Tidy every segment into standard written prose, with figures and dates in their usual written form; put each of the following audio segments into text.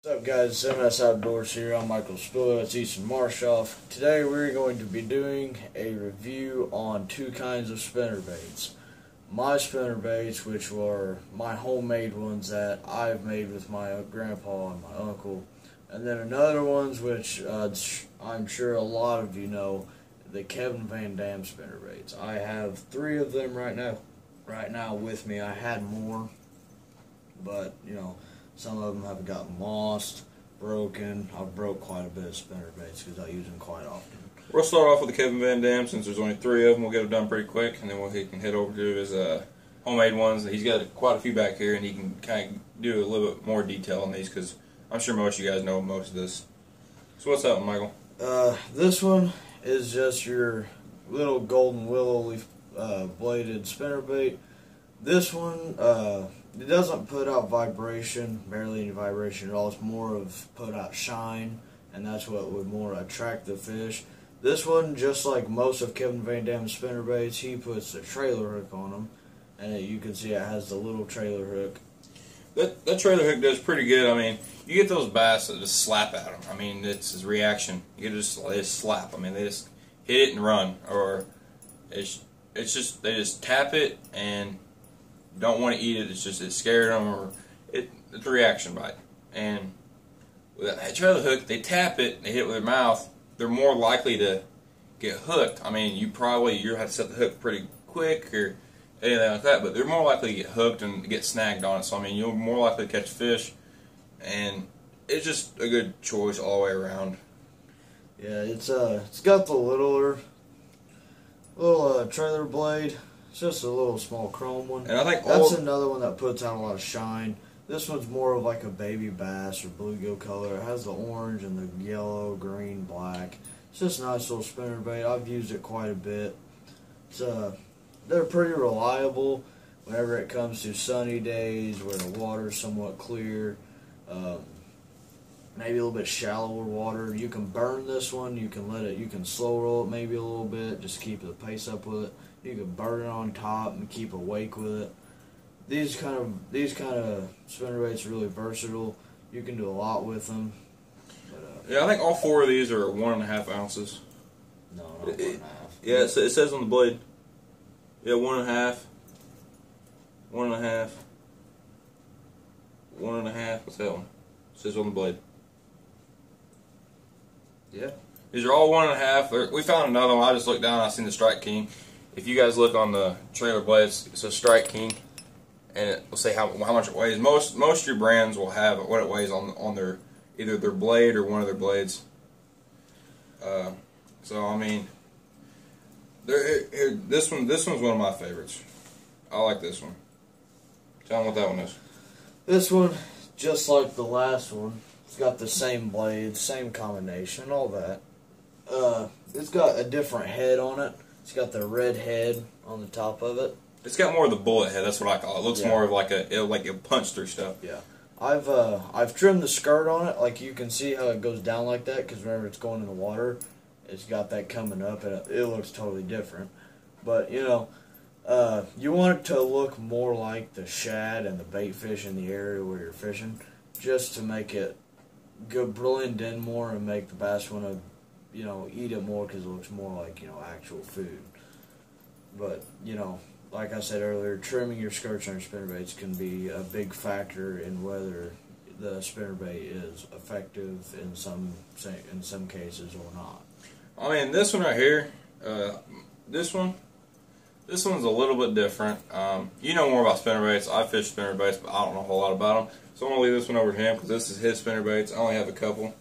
What's up guys, MS Outdoors here. I'm Michael Spilla, it's Easton Marshoff. Today we're going to be doing a review on two kinds of spinner baits. My spinner baits, which were my homemade ones that I've made with my grandpa and my uncle. And then another ones which I'm sure a lot of you know, the Kevin Van Dam spinner baits. I have 3 of them right now with me. I had more, but you know, some of them have gotten lost, broken. I've broke quite a bit of spinner baits because I use them quite often. We'll start off with the Kevin Van Dam since there's only 3 of them. We'll get them done pretty quick, and then he can head over to his homemade ones. He's got quite a few back here, and he can kind of do a little bit more detail on these because I'm sure most of you guys know most of this. So what's that one, Michael? This one is just your little golden willow leaf bladed spinner bait. This one, it doesn't put out vibration, barely any vibration at all. It's more of put out shine, and that's what would more attract the fish. This one, just like most of Kevin Van Dam's spinner baits, he puts a trailer hook on them, and you can see it has the little trailer hook. That trailer hook does pretty good. I mean, you get those bass that just slap at them. I mean, it's his reaction. You just slap. I mean, they just hit it and run, or it's just they just tap it and don't want to eat it. It's just it scared them, or it's a reaction bite. And with that trailer hook, they tap it, they hit it with their mouth. They're more likely to get hooked. I mean, you have to set the hook pretty quick or anything like that, but they're more likely to get hooked and get snagged on it. So I mean, you're more likely to catch fish, and it's just a good choice all the way around. Yeah, it's got the little trailer blade. It's just a little small chrome one. And I think that's another one that puts out a lot of shine. This one's more of like a baby bass or bluegill color. It has the orange and the yellow, green, black. It's just a nice little spinner bait. I've used it quite a bit. They're pretty reliable whenever it comes to sunny days where the water's somewhat clear. Maybe a little bit shallower water. You can burn this one. You can slow roll it maybe a little bit. Just keep the pace up with it. You can burn it on top and keep awake with it. These kind of spinner baits are really versatile. You can do a lot with them. But, yeah, I think all 4 of these are 1.5 ounces. No, not 1.5. Yeah, it says on the blade. Yeah, 1.5. 1.5. 1.5. What's that one? It says on the blade. Yeah. These are all 1.5. We found another one. I just looked down and I seen the Strikeking. If you guys look on the trailer blades, it says Strikeking, and it will say how much it weighs. Most of your brands will have what it weighs on their either their blade or one of their blades. So I mean, this one's one of my favorites. I like this one. Tell them what that one is. This one, just like the last one, it's got the same blade, same combination, all that. It's got a different head on it. It's got the red head on the top of it. It's got more of the bullet head. That's what I call it. It looks more of like it'll punch through stuff. Yeah. I've trimmed the skirt on it. Like you can see how it goes down like that because whenever it's going in the water, it's got that coming up and it looks totally different. But you know, you want it to look more like the shad and the bait fish in the area where you're fishing, just to make it blend in more and make the bass want to, you know, eat it more because it looks more like, you know, actual food. But, you know, like I said earlier, trimming your skirts on your spinner baits can be a big factor in whether the spinner bait is effective in some cases or not. I mean, this one right here, this one's a little bit different. You know more about spinner baits. I fish spinner baits, but I don't know a whole lot about them. So I'm going to leave this one over to him because this is his spinner baits. I only have a couple.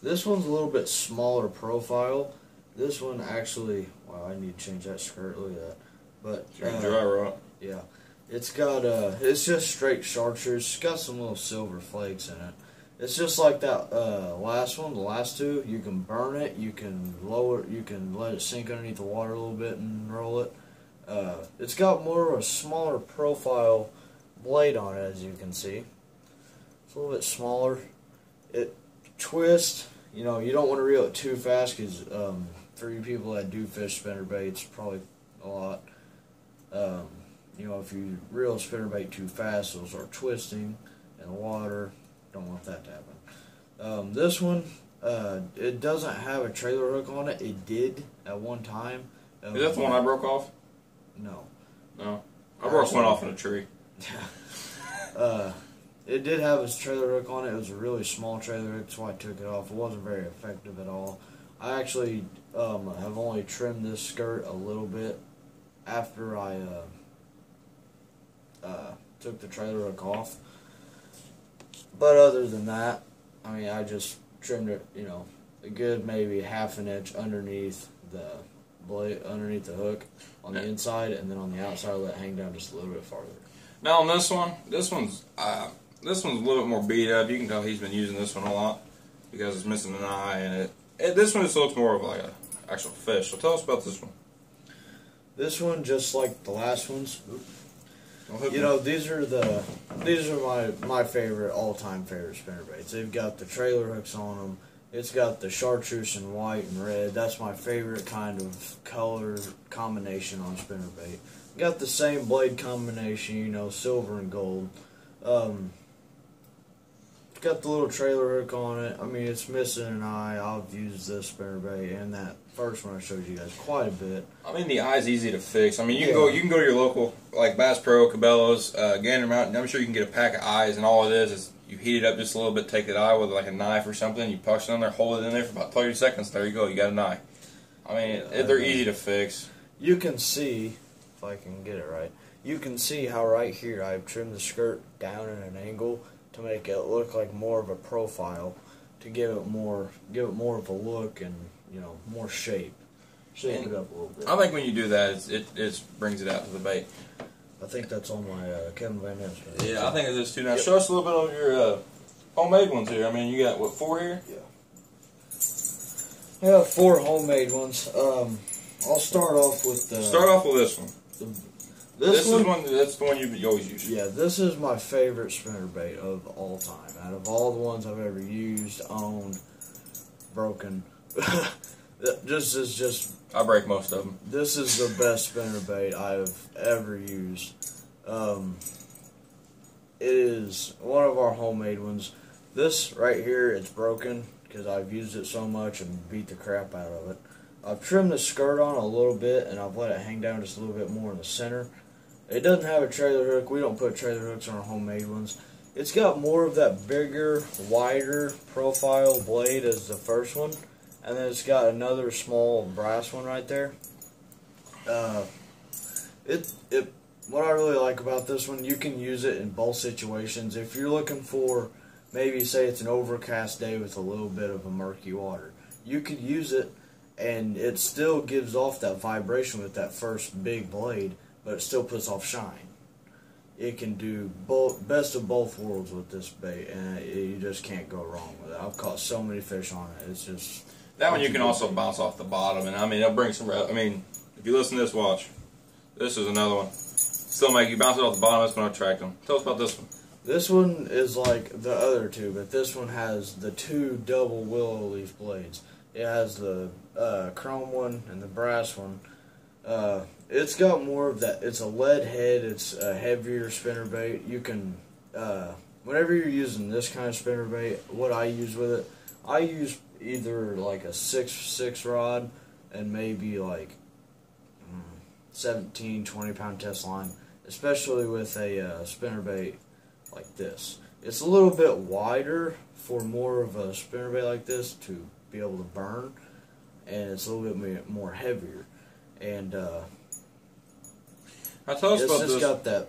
This one's a little bit smaller profile. This one actually, wow, I need to change that skirt. Look at that. But dry rot. Yeah, it's got it's just straight chartreuse. It's got some little silver flakes in it. It's just like that last one, the last 2. You can burn it. You can lower. You can let it sink underneath the water a little bit and roll it. It's got more of a smaller profile blade on it, as you can see. It's a little bit smaller. It twists. You know, you don't want to reel it too fast because for you people that do fish spinner baits, probably a lot. You know, if you reel a spinnerbait too fast, it'll start twisting in the water. Don't want that to happen. This one, it doesn't have a trailer hook on it. It did at one time. Is that the one I broke off? No. No. I broke one off in a tree. It did have its trailer hook on it. It was a really small trailer hook, so I took it off. It wasn't very effective at all. I actually have only trimmed this skirt a little bit after I took the trailer hook off. But other than that, I mean, I just trimmed it, you know, a good maybe half an inch underneath the blade, underneath the hook on the inside, and then on the outside, let it hang down just a little bit farther. Now on this one's a little bit more beat up. You can tell he's been using this one a lot because it's missing an eye, and this one just looks more of like an actual fish. So tell us about this one. This one, just like the last ones, you know, these are my favorite, all-time favorite spinner baits. They've got the trailer hooks on them. It's got the chartreuse in white and red. That's my favorite kind of color combination on spinner bait. Got the same blade combination, you know, silver and gold. It's got the little trailer hook on it. I mean, it's missing an eye. I've used this spinner bait and that first one I showed you guys quite a bit. I mean, the eye's easy to fix. I mean, you can go to your local, like Bass Pro, Cabela's, Gander Mountain. I'm sure you can get a pack of eyes, and all it is you heat it up just a little bit, take the eye with like a knife or something, you push it in there, hold it in there for about 30 seconds. There you go, you got an eye. I mean, they're easy to fix. You can see, if I can get it right, you can see how right here I've trimmed the skirt down at an angle to make it look like more of a profile, to give it more of a look and, you know, more shape. Shape it up a little bit. I think when you do that, it brings it out to the bait. I think that's on my Kevin Van Ness. Yeah, I think it is too. Now, show us a little bit of your homemade ones here. I mean, you got, what, 4 here? Yeah. I have 4 homemade ones. I'll start off with the... Start off with this one. This one, is one. That's the one you always use. Yeah, this is my favorite spinner bait of all time. Out of all the ones I've ever used, owned, broken, I break most of them. This is the best spinner bait I've ever used. It is one of our homemade ones. This right here, it's broken because I've used it so much and beat the crap out of it. I've trimmed the skirt on a little bit and I've let it hang down just a little bit more in the center. It doesn't have a trailer hook. We don't put trailer hooks on our homemade ones. It's got more of that bigger, wider profile blade as the first one. And then it's got another small brass one right there. What I really like about this one, you can use it in both situations. If you're looking for, maybe say it's an overcast day with a little bit of a murky water, you could use it and it still gives off that vibration with that first big blade, but it still puts off shine. It can do best of both worlds with this bait, and you just can't go wrong with it. I've caught so many fish on it. It's just... That one you can also bounce off the bottom, and I mean, it'll bring some... I mean, if you listen to this, watch. This is another one. Still make you bounce it off the bottom, it's going to attract them. Tell us about this one. This one is like the other two, but this one has the 2 double willow leaf blades. It has the chrome one and the brass one. It's got more of that. It's a lead head. It's a heavier spinner bait. You can, whenever you're using this kind of spinner bait, what I use with it, I use either like a 6 rod and maybe like 17, 20 pound test line, especially with a spinner bait like this. It's a little bit wider for more of a spinner bait like this to be able to burn, and it's a little bit more heavier. And now tell us about this. It's got that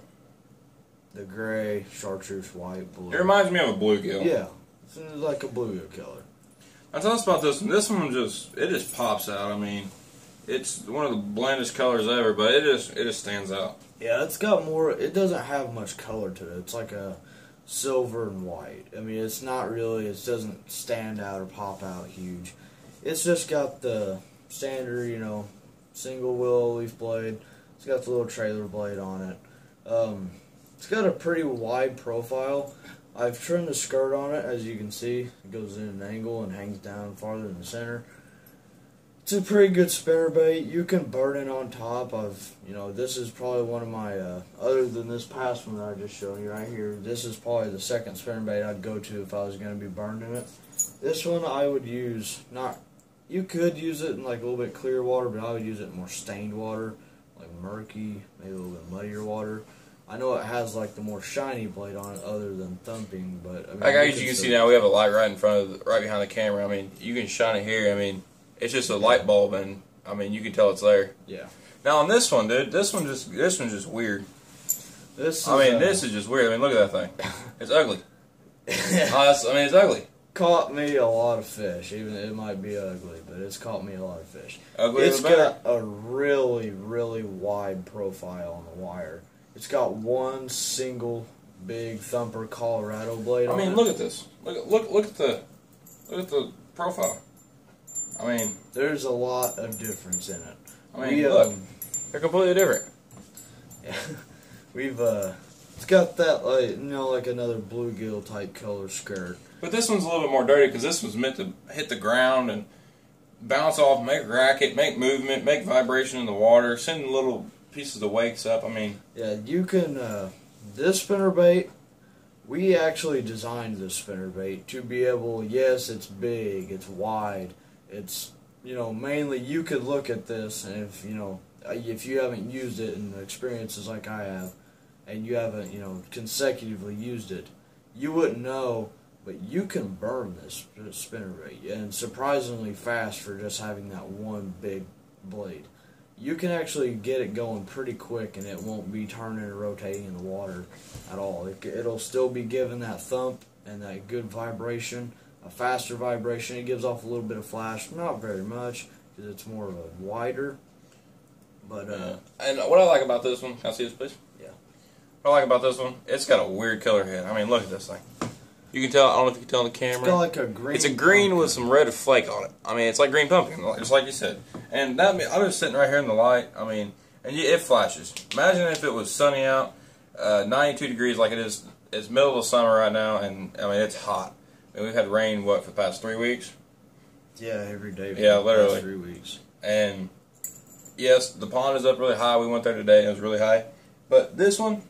the gray, chartreuse, white, blue. It reminds me of a bluegill. Yeah, it's like a bluegill color. Now tell us about this one. This one just pops out. I mean, it's one of the blandest colors ever, but it just stands out. Yeah, it's got more. It doesn't have much color to it. It's like a silver and white. I mean, it's not really. It doesn't stand out or pop out huge. It's just got the standard, you know, single willow leaf blade. It's got the little trailer blade on it. It's got a pretty wide profile. I've trimmed the skirt on it, as you can see. It goes in an angle and hangs down farther in the center. It's a pretty good spinnerbait. You can burn it on top of, this is probably one of my, other than this past one that I just showed you right here, this is probably the second spinnerbait I'd go to if I was going to be burning it. This one I would use, you could use it in like a little bit clear water, but I would use it in more stained water, like murky, maybe a little bit muddier water. I know it has like the more shiny blade on it other than thumping, but I mean, like as you can see now, we have a light right in front of, right behind the camera. I mean, you can shine it here. I mean, it's just a light bulb, and I mean, you can tell it's there. Yeah. Now on this one, dude, this one's just weird. This is just weird. I mean, look at that thing. It's ugly. It's ugly. Caught me a lot of fish. Even it might be ugly, but it's caught me a lot of fish. Ugly. It's got a really, really wide profile on the wire. It's got one single big thumper Colorado blade on it. I mean, look at this. Look at the profile. I mean, there's a lot of difference in it. I mean, look, they're completely different. Yeah, it's got that like another bluegill type color skirt. But this one's a little bit more dirty because this was meant to hit the ground and bounce off, make racket, make movement, make vibration in the water, send little pieces of wakes up. I mean, yeah, you can. This spinnerbait, we actually designed this spinnerbait to be able. Yes, it's big, it's wide. It's, mainly you could look at this, and if you haven't used it in experiences like I have, and you haven't, consecutively used it, you wouldn't know, but you can burn this spinnerbait, and surprisingly fast for just having that one big blade. You can actually get it going pretty quick, and it won't be turning and rotating in the water at all. It'll still be giving that thump and that good vibration. A faster vibration. It gives off a little bit of flash, not very much, because it's more of a wider. But and what I like about this one, can I see this, please? Yeah. What I like about this one, it's got a weird color head. I mean, look at this thing. You can tell. I don't know if you can tell on the camera. It's got like a green. It's a green pumpkin with some red flake on it. I mean, it's like green pumpkin, just like you said. And that, I'm just sitting right here in the light. I mean, and it flashes. Imagine if it was sunny out, 92 degrees like it is. It's middle of summer right now, and I mean it's hot. And we've had rain, for the past 3 weeks? Yeah, every day for the literally. past 3 weeks. And, yes, the pond is up really high. We went there today, and it was really high. But this one,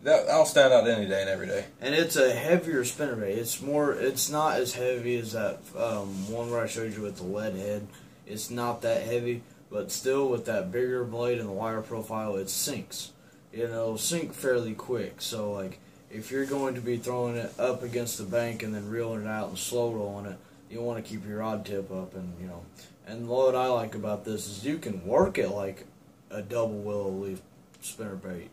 that'll stand out any day and every day. And it's a heavier spinnerbait. It's not as heavy as that one where I showed you with the lead head. It's not that heavy, but still with that bigger blade and the wire profile, it sinks. It'll sink fairly quick. So, like, if you're going to be throwing it up against the bank and then reeling it out and slow rolling it, you want to keep your rod tip up, and And what I like about this is you can work it like a double willow leaf spinnerbait.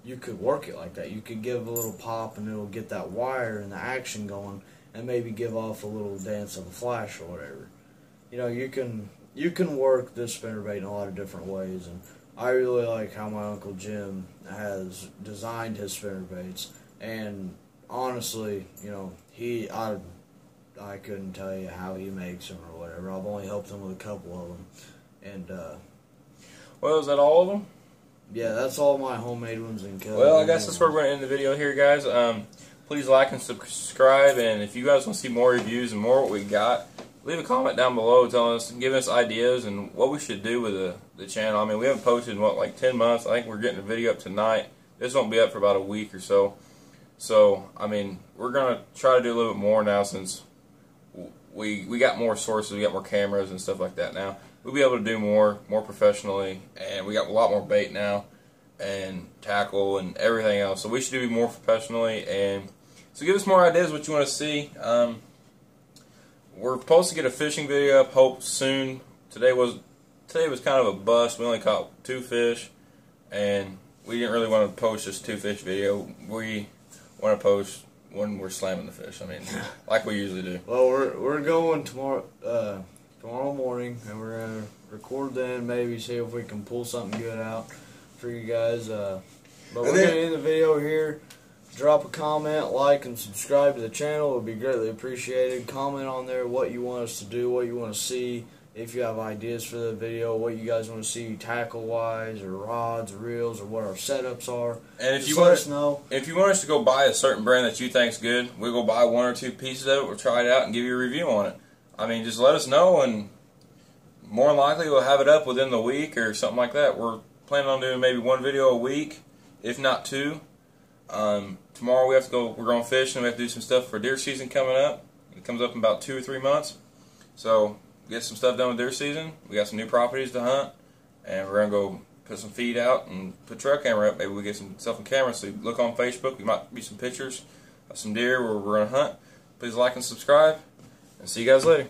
You could work it like that. You could give a little pop, and it'll get that wire and the action going, and maybe give off a little dance of a flash or whatever. You can work this spinnerbait in a lot of different ways, and I really like how my Uncle Jim has designed his spinnerbaits. And honestly, I couldn't tell you how he makes them or whatever. I've only helped him with a couple of them. And, well, is that all of them? Yeah, that's all my homemade ones in Kelly. Well, I guess that's where we're going to end the video here, guys. Please like and subscribe, and if you guys want to see more reviews and more what we got, leave a comment down below telling us and giving us ideas and what we should do with the channel. I mean, we haven't posted in, like 10 months. I think we're getting a video up tonight. This won't be up for about a week or so. So, I mean, we're going to try to do a little bit more now since we got more sources, we got more cameras and stuff like that now. We'll be able to do more professionally, and we got a lot more bait now and tackle and everything else. So we should do more professionally, and so give us more ideas what you want to see. We're supposed to get a fishing video up, hope soon. Today was kind of a bust. We only caught 2 fish, and we didn't really want to post this 2 fish video. We want to post when we're slamming the fish. I mean, like we usually do. Well, we're going tomorrow morning, and we're gonna record then. Maybe see if we can pull something good out for you guys. But we're gonna end the video here. Drop a comment, like, and subscribe to the channel. It would be greatly appreciated. Comment on there what you want us to do, what you want to see. If you have ideas for the video, what you guys want to see tackle-wise, or rods, or reels, or what our setups are. And if you let us know. If you want us to go buy a certain brand that you think's good, we'll go buy 1 or 2 pieces of it. We'll try it out and give you a review on it. I mean, just let us know, and more than likely we'll have it up within the week or something like that. We're planning on doing maybe one video a week, if not two. Tomorrow we're going fishing. We have to do some stuff for deer season coming up. It comes up in about 2 or 3 months. So get some stuff done with deer season. We got some new properties to hunt, and we're going to go put some feed out and put trail camera up. Maybe we get some stuff on camera. So look on Facebook. We might be some pictures of some deer where we're going to hunt. Please like and subscribe, and see you guys later.